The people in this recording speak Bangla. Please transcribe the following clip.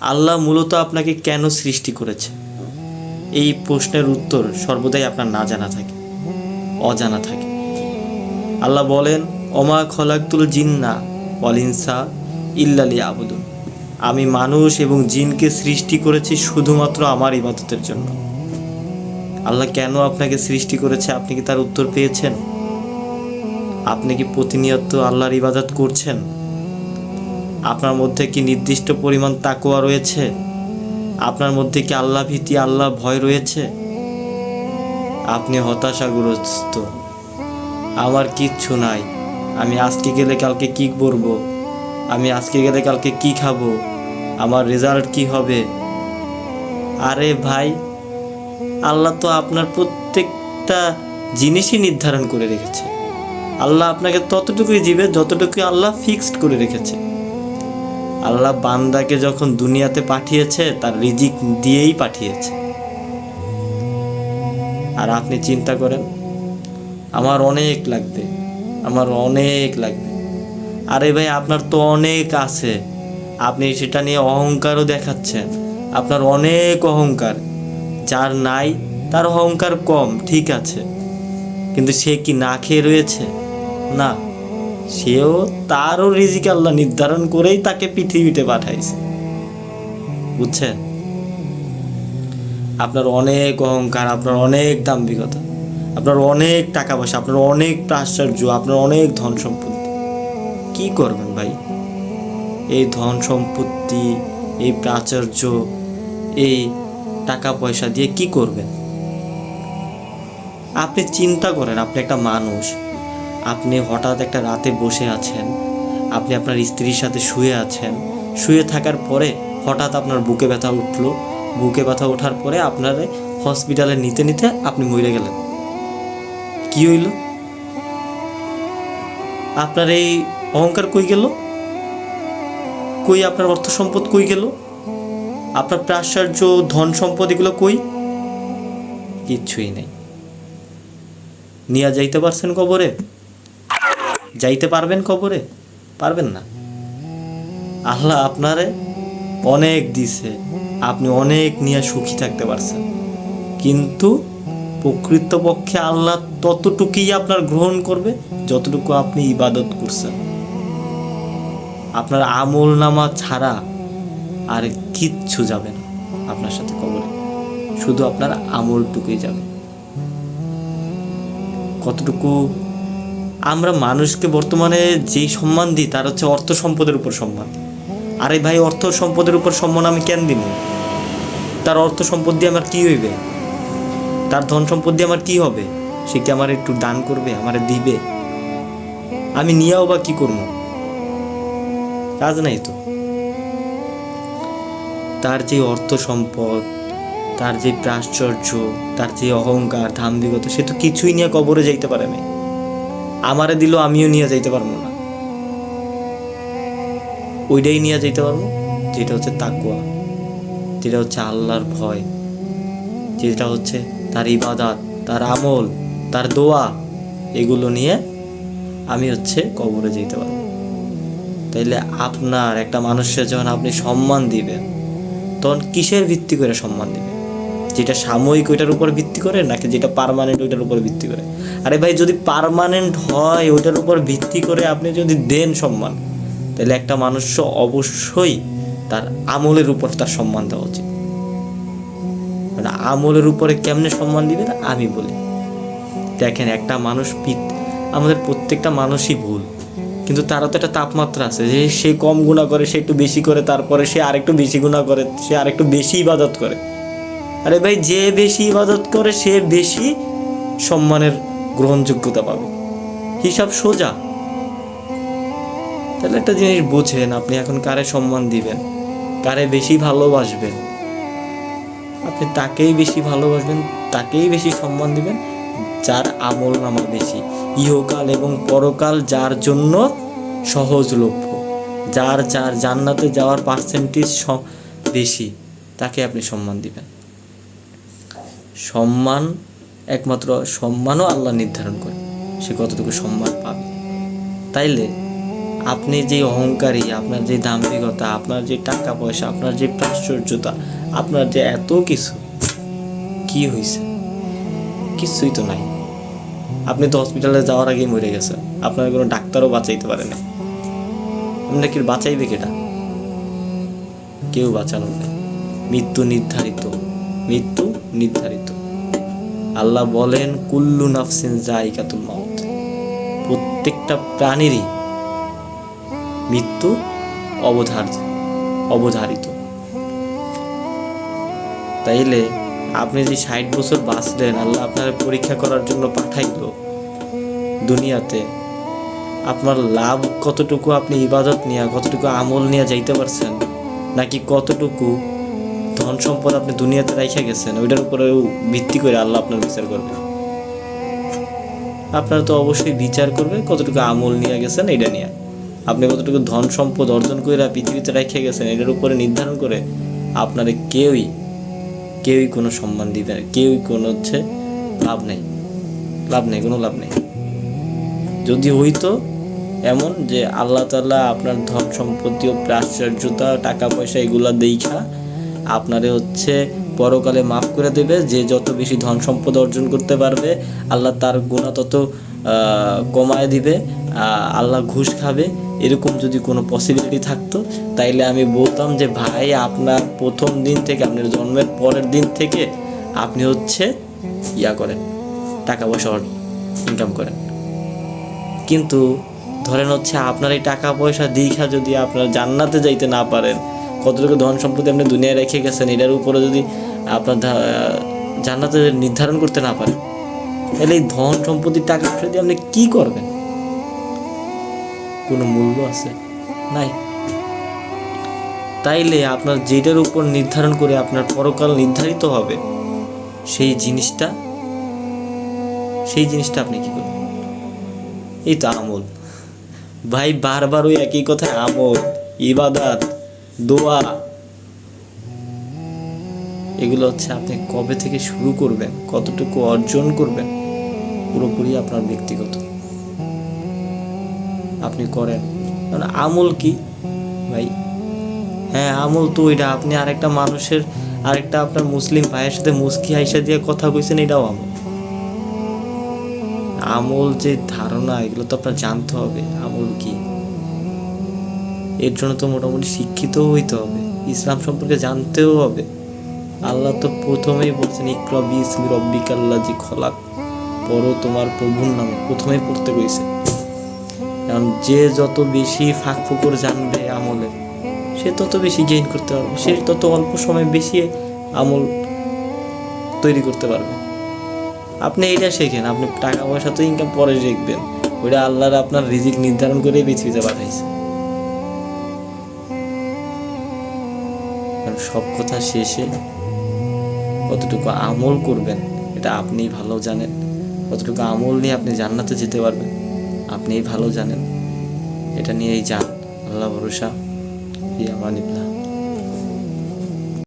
আল্লাহ মূলত আপনাকে কেন সৃষ্টি করেছে? এই প্রশ্নের উত্তর সর্বদাই আপনার না জানা থাকে, অজানা থাকে। আল্লাহ বলেন, ওমা খলাকতুল জিন্না ওয়াল ইনসা ইল্লা লিয়াবুদুন। আমি মানুষ এবং জিনকে সৃষ্টি করেছি শুধুমাত্র আমার ইবাদতের জন্য। আল্লাহ কেন আপনাকে সৃষ্টি করেছে, আপনি কি তার উত্তর পেয়েছেন? আপনি কি প্রতিনিয়ত আল্লাহর ইবাদত করছেন? আপনার মধ্যে কি নির্দিষ্ট পরিমাণ তাকওয়া রয়েছে? আপনার মধ্যে কি আল্লাহ ভীতি, আল্লাহ ভয় রয়েছে? আপনি হতাশাগ্রস্ত, আমার কিচ্ছু নাই, আমি আজকে গেলে কালকে কি করব, আমি আজকে গেলে কালকে কি খাবো, আমার রেজাল্ট কি হবে। আরে ভাই, আল্লাহ তো আপনার প্রত্যেকটা জিনিসই নির্ধারণ করে রেখেছে। আল্লাহ আপনাকে ততটুকুই দিবে যতটুকু আল্লাহ ফিক্সড করে রেখেছে। আল্লাহ বান্দাকে যখন দুনিয়াতে পাঠিয়েছে তার রিজিক দিয়েই পাঠিয়েছে। আর আপনি চিন্তা করেন, আমার অনেক লাগবে, আমার অনেক লাগবে। আরে ভাই, আপনার তো অনেক আছে, আপনি সেটা নিয়ে অহংকারও দেখাচ্ছেন। আপনার অনেক অহংকার। যার নাই তার অহংকার কম, ঠিক আছে, কিন্তু সে কি না খেয়ে রয়েছে? না, সেও তারও রিজিক আল্লাহ নির্ধারণ করেই তাকে পৃথিবীতে পাঠাইছে। বুঝছেন? আপনার অনেক অহংকার, আপনার অনেক দাম্ভিকতা, আপনার অনেক টাকা পয়সা, আপনার অনেক প্রাচুর্য, আপনার অনেক ধন সম্পত্তি। কি করবেন ভাই এই ধন সম্পত্তি, এই প্রাচুর্য, এই টাকা পয়সা দিয়ে কি করবেন? আপনি চিন্তা করেন, আপনি একটা মানুষ, আপনি হঠাৎ একটা রাতে বসে আছেন, আপনি আপনার স্ত্রীর সাথে শুয়ে আছেন, শুয়ে থাকার পরে হঠাৎ আপনার বুকে ব্যথা উঠলো, বুকে ব্যথা ওঠার পরে আপনার হসপিটালে নিতে নিতে আপনি মরে গেলেন। কি হইল? আপনার এই অহংকার কই গেল? কই আপনার অর্থ সম্পদ কই গেল? আপনার প্রাচুর্য, ধন সম্পদ, এগুলো কই? কিচ্ছুই নেই। নিয়ে যাইতে পারছেন কবরে? যাইতে পারবেন কবরে? পারবেন না। আল্লাহ আপনারে অনেক দিছে, আপনি অনেক নিয়ে সুখী থাকতে পারছেন, কিন্তু প্রকৃতপক্ষে আল্লাহ ততটুকুই আপনার গ্রহণ করবে যতটুকু আপনি ইবাদত করছেন। আপনার আমল নামা ছাড়া আর কিচ্ছু যাবে না আপনার সাথে কবরে, শুধু আপনার আমলটুকুই যাবে। কতটুকু আমরা মানুষকে বর্তমানে যেই সম্মান দিই তার হচ্ছে অর্থ সম্পদের উপর সম্মান। আরে ভাই, অর্থ সম্পদের উপর সম্মান আমি কেন দিব? তার অর্থ সম্পদ দিয়ে আমার কি হইবে? তার ধন সম্পদ দিয়ে আমার কি হবে? সে কি আমার একটু দান করবে, আমারে দিবে? আমি নিয়েও বা কি করবো? কাজ নাই তো। তার যে অর্থ সম্পদ, তার যে প্রাচুর্য, তার যে অহংকার, দাম্ভিকতা, সে তো কিছুই নিয়ে কবরে যাইতে পারে না। আমারে দিল, আমিও নিয়ে যাইতে পারবো না। ওইটাই নিয়ে যাইতে পারবো যেটা হচ্ছে তাকওয়া, যেটা হচ্ছে আল্লাহর ভয়, যেটা হচ্ছে তার ইবাদত, তার আমল, তার দোয়া, এগুলো নিয়ে আমি হচ্ছে কবরে যেতে পারবো। তাইলে আপনার একটা মানুষের যখন আপনি সম্মান দিবেন, তখন কিসের ভিত্তি করে সম্মান দিবেন? যেটা সাময়িক ওইটার উপর ভিত্তি করে, নাকি যেটা পার্মানেন্ট ওইটার উপর ভিত্তি করে? আরে ভাই, যদি পার্মানেন্ট হয়, ওইটার উপর ভিত্তি করে আপনি যদি দেন সম্মান, তাহলে একটা মানুষ অবশ্যই তার আমলের উপর তার সম্মান দেওয়া উচিত। আমলের উপরে কেমনে সম্মান দিবেন আমি বলি। দেখেন, একটা মানুষ, আমাদের প্রত্যেকটা মানুষই ভুল, কিন্তু তারও তো একটা তাপমাত্রা আছে, যে সে কম গুনাহ করে, সে একটু বেশি করে, তারপরে সে আরেকটু বেশি গুনাহ করে, সে আরেকটু বেশি ইবাদত করে। আরে ভাই, যে বেশি ইবাদত করে সে বেশি সম্মানের গ্রহণযোগ্যতা পাবে, হিসাব সোজা। তাহলে একটা জিনিস বোঝেন, আপনি এখন কারে সম্মান দিবেন, কারে বেশি ভালোবাসবেন, আপনি তাকেই বেশি ভালোবাসবেন, তাকেই বেশি সম্মান দিবেন যার আমল নামা বেশি, ইহকাল এবং পরকাল যার জন্য সহজলভ্য, যার জান্নাতে যাওয়ার পার্সেন্টেজ বেশি, তাকে আপনি সম্মান দিবেন। সম্মান একমাত্র সম্মানও আল্লাহ নির্ধারণ করে সে কতটুকু সম্মান পাবে। তাইলে আপনি যে অহংকারী, আপনার যে দাম্ভিকতা, আপনার যে টাকা পয়সা, আপনার যে প্রাচুর্যতা, আপনার যে এত কিছু, কি হয়েছে? কিছুই তো নাই। আপনি তো হসপিটালে যাওয়ার আগেই মরে গেছেন, আপনার কোনো ডাক্তারও বাঁচাইতে পারে না। আপনাকে বাঁচাইবে কেটা? কেউ বাঁচানোর নেই। মৃত্যু নির্ধারিত, মৃত্যু নির্ধারিত। আল্লাহ বলেন কুল্লু নাফসিন যায়িকাতুল মাউত, প্রত্যেকটা প্রাণীরই মৃত্যু অবধারিত। তাইলে আপনি যে 60 বছর বাঁচলেন, আল্লাহ আপনার পরীক্ষা করার জন্য পাঠাইলো দুনিয়াতে, আপনার লাভ কতটুকু? আপনি ইবাদত নিয়ে, কতটুকু আমল নিয়ে যাইতে পারছেন, নাকি কতটুকু ধন সম্পদ আপনি দুনিয়াতে রাইখা গেছেন, ওইটার উপরে ভিত্তি করে আল্লাহ আপনার বিচার করবে। আপনার তো অবশ্যই বিচার করবে কতটুকু আমল নিয়ে গেছেন, এটা নিয়ে। আপনি কতটুকু ধন সম্পদ অর্জন করে পৃথিবীতে রেখে গেছেন, এটার উপরে নির্ধারণ করে আপনারে কেউই কোনো সম্মান দিবে না, কেউই কোনো লাভ নেই, কোনো লাভ নেই। যদি হইতো এমন যে আল্লাহ তাআলা আপনার ধন সম্পত্তি ও প্রাচুর্যতা, টাকা পয়সা এগুলা দেখা আপনারে পরকালে মাফ করে দেবে, যে যত বেশি ধন সম্পদ অর্জন করতে পারবে আল্লাহ তার গুনাহ তত কমায় দিবে, আল্লাহ ঘুষ খাবে, এরকম যদি কোনো পসিবিলিটি থাকতো, তাইলে আমি বলতাম যে ভাই, আপনার প্রথম দিন থেকে, আপনার জন্মের পরের দিন থেকে আপনি করেন, টাকা পয়সা ইনকাম করেন। কিন্তু ধরেন আপনার এই টাকা পয়সা দীঘা যদি আপনার জান্নাতে যাইতে না পারেন, কতটুকু ধন সম্পত্তি আপনি দুনিয়ায় রেখে গেছেন, এটার উপরে যদি আপনার জান্নাতে নির্ধারণ করতে না পারেন, তাহলে এই ধন সম্পত্তি, টাকা পয়সা দিয়ে আপনি কি করবেন? কোনো মূল্য আছে? নাই। তাইলে আপনার যেটার উপর নির্ধারণ করে আপনার পরকাল নির্ধারিত হবে, সেই জিনিসটা আপনি কি করবেন? এই তো আমল। ভাই, বারবার ওই একই কথা, আমল, ইবাদত, দোয়া, এগুলো আপনি কবে থেকে শুরু করবেন, কতটুকু অর্জন করবেন, পুরোপুরি আপনার ব্যক্তিগত। আপনি করেন। আমল কি ভাই? হ্যাঁ, আমল তো ওইটা, আপনি আরেকটা মানুষের, আরেকটা আপনার মুসলিম ভাইয়ের সাথে মুস্কি হাইসা দিয়ে কথা কইছেন, এটাও আমল। আমল যে ধারণা, এগুলো তো আপনার জানতে হবে আমল কি। এর জন্য তো মোটামুটি শিক্ষিত হইতে হবে, ইসলাম সম্পর্কে জানতেও হবে। আল্লাহ তো প্রথমেই বলছেন ইকরা বিসমি রব্বিকাল্লাযী খলাক, পড়ো তোমার প্রভুর নামে, প্রথমেই পড়তে কইছে। কারণ যে যত বেশি ফাঁক ফুকর জানবে আমলের, সে তত বেশি গেইন করতে পারবে, সে তত অল্প সময় বেশি আমল তৈরি করতে পারবে। আপনি এটা শেখেন, আপনি টাকা পয়সা তো ইনকাম পরে শিখবেন, ওইটা আল্লাহর আপনার রিজিক নির্ধারণ করে পৃথিবীতে পাঠাইছে। সব কথা শেষে কতটুকু আমল করবেন এটা আপনিই ভালো জানেন, কতটুকু আমল নিয়ে আপনি জান্নাতে যেতে পারবেন আপনিই ভালো জানেন। এটা নিয়েই যান, আল্লাহ ভরসা, ফি আমানিল্লাহ।